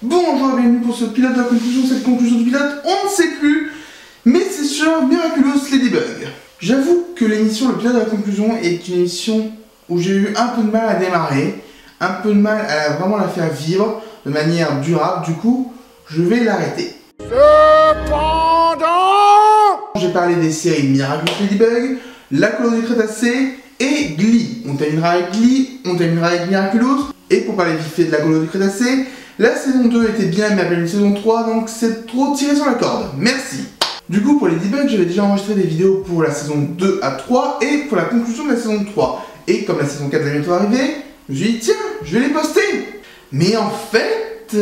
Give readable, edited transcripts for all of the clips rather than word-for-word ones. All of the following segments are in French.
Bonjour et bienvenue pour ce pilote de la conclusion. Cette conclusion du pilote, on ne sait plus, mais c'est sur Miraculous Ladybug. J'avoue que l'émission, le pilote de la conclusion, est une émission où j'ai eu un peu de mal à démarrer, un peu de mal à vraiment la faire vivre de manière durable. Du coup, je vais l'arrêter. Cependant, j'ai parlé des séries Miraculous Ladybug, La Colonie du Crétacé et Glee. On terminera avec Glee, on terminera avec Miraculous. Et pour parler vite fait de La Colonie du Crétacé, la saison 2 était bien, mais appelle une saison 3, donc c'est trop tiré sur la corde. Merci. Du coup, pour les debugs, j'avais déjà enregistré des vidéos pour la saison 2 à 3 et pour la conclusion de la saison 3. Et comme la saison 4 va bientôt arriver, je me suis dit, tiens, je vais les poster. Mais en fait,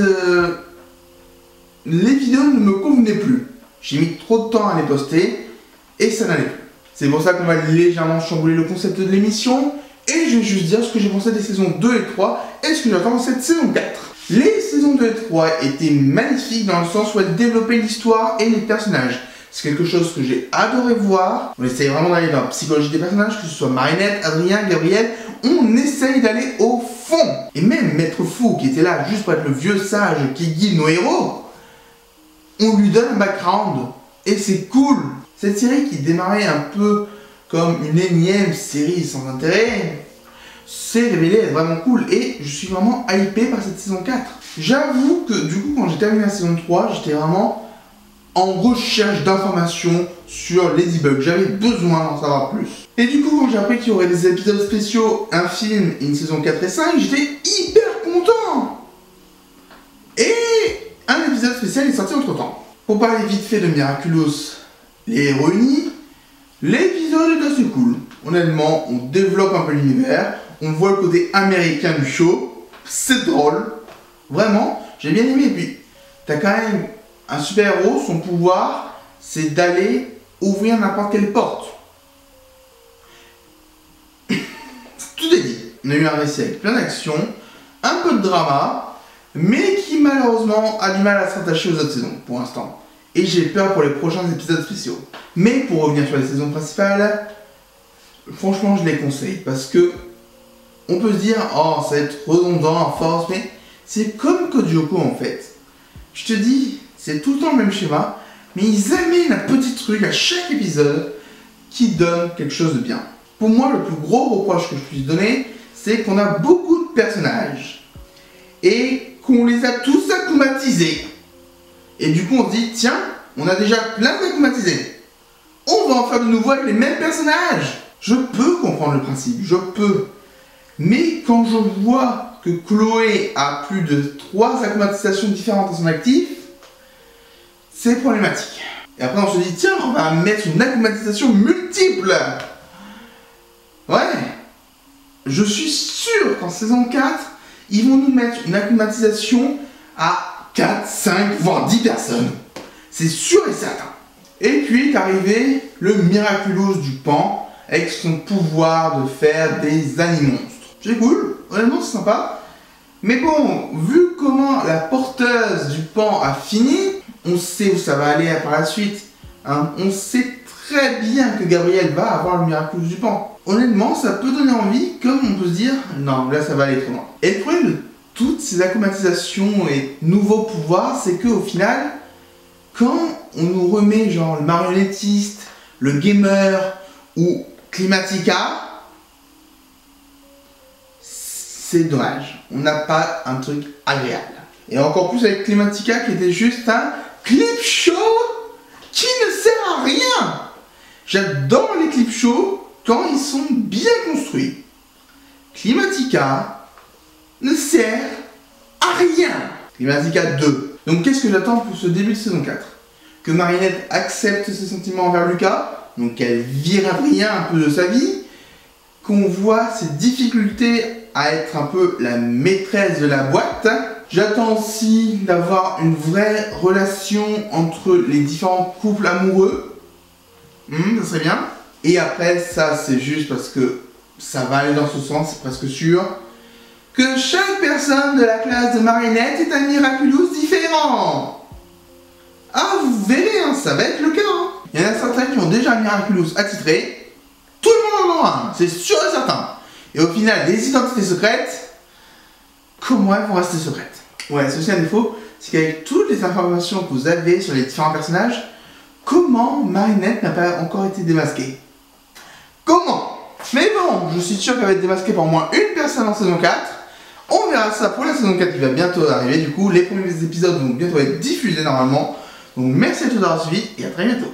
les vidéos ne me convenaient plus. J'ai mis trop de temps à les poster et ça n'allait plus. C'est pour ça qu'on va légèrement chambouler le concept de l'émission. Et je vais juste dire ce que j'ai pensé des saisons 2 et 3 et ce que j'attends dans cette saison 4. Les saisons 2 et 3 étaient magnifiques dans le sens où elles développaient l'histoire et les personnages. C'est quelque chose que j'ai adoré voir. On essaye vraiment d'aller dans la psychologie des personnages, que ce soit Marinette, Adrien, Gabriel. On essaye d'aller au fond. Et même Maître Fou, qui était là juste pour être le vieux sage qui guide nos héros, on lui donne un background. Et c'est cool. Cette série qui démarrait un peu comme une énième série sans intérêt, s'est révélée être vraiment cool et je suis vraiment hypé par cette saison 4. J'avoue que du coup quand j'ai terminé la saison 3, j'étais vraiment en recherche d'informations sur Ladybug. J'avais besoin d'en savoir plus. Et du coup quand j'ai appris qu'il y aurait des épisodes spéciaux, un film et une saison 4 et 5, j'étais hyper content. Et un épisode spécial est sorti entre temps. Pour parler vite fait de Miraculous, les héros unis, l'épisode est assez cool. Honnêtement, on développe un peu l'univers, on voit le côté américain du show, c'est drôle. Vraiment, j'ai bien aimé. Et puis, t'as quand même un super héros, son pouvoir, c'est d'aller ouvrir n'importe quelle porte. Tout est dit. On a eu un récit avec plein d'action, un peu de drama, mais qui malheureusement a du mal à se rattacher aux autres saisons pour l'instant. Et j'ai peur pour les prochains épisodes spéciaux. Mais pour revenir sur les saisons principales, franchement je les conseille parce que on peut se dire oh ça va être redondant à force, mais c'est comme Code Lyoko en fait. Je te dis, c'est tout le temps le même schéma, mais ils amènent un petit truc à chaque épisode qui donne quelque chose de bien. Pour moi, le plus gros reproche que je puisse donner, c'est qu'on a beaucoup de personnages et qu'on les a tous acclimatisés. Et du coup on se dit tiens, on a déjà plein d'acclimatisés. On va en faire de nouveau avec les mêmes personnages. Je peux comprendre le principe, je peux. Mais quand je vois que Chloé a plus de 3 acclimatisations différentes à son actif, c'est problématique. Et après on se dit tiens, on va mettre une acclimatisation multiple. Ouais. Je suis sûr qu'en saison 4, ils vont nous mettre une acclimatisation à 4, 5, voire 10 personnes. C'est sûr et certain. Et puis est arrivé le Miraculous du Pan avec son pouvoir de faire des animaux-monstres. C'est cool, honnêtement c'est sympa. Mais bon, vu comment la porteuse du Pan a fini, on sait où ça va aller par la suite. Hein. On sait très bien que Gabriel va avoir le Miraculous du Pan. Honnêtement, ça peut donner envie, comme on peut se dire, non, là ça va aller trop loin. Et le problème de toutes ces acclimatisations et nouveaux pouvoirs, c'est qu'au final, quand on nous remet genre le marionnettiste, le gamer ou Climatica, c'est dommage. On n'a pas un truc agréable. Et encore plus avec Climatica qui était juste un clip show qui ne sert à rien. J'adore les clip shows quand ils sont bien construits. Climatica ne sert à rien. Climatica 2. Donc qu'est-ce que j'attends pour ce début de saison 4? Que Marinette accepte ses sentiments envers Lucas, donc qu'elle vire Adrien un peu de sa vie, qu'on voit ses difficultés à être un peu la maîtresse de la boîte. J'attends aussi d'avoir une vraie relation entre les différents couples amoureux. Ça serait bien. Et après, ça c'est juste parce que ça va aller dans ce sens, c'est presque sûr. Que chaque personne de la classe de Marinette est un Miraculous différent. Ah, vous verrez, hein, ça va être le cas. Hein. Il y en a certains qui ont déjà un Miraculous attitré. Tout le monde en aura un, c'est sûr et certain. Et au final, les identités secrètes, comment elles vont rester secrètes? Ouais, c'est aussi un défaut, c'est qu'avec toutes les informations que vous avez sur les différents personnages, comment Marinette n'a pas encore été démasquée? Comment? Mais bon, je suis sûr qu'elle va être démasquée par au moins une personne en saison 4. On verra ça pour la saison 4 qui va bientôt arriver. Du coup, les premiers épisodes vont bientôt être diffusés normalement. Donc merci à tous d'avoir suivi et à très bientôt.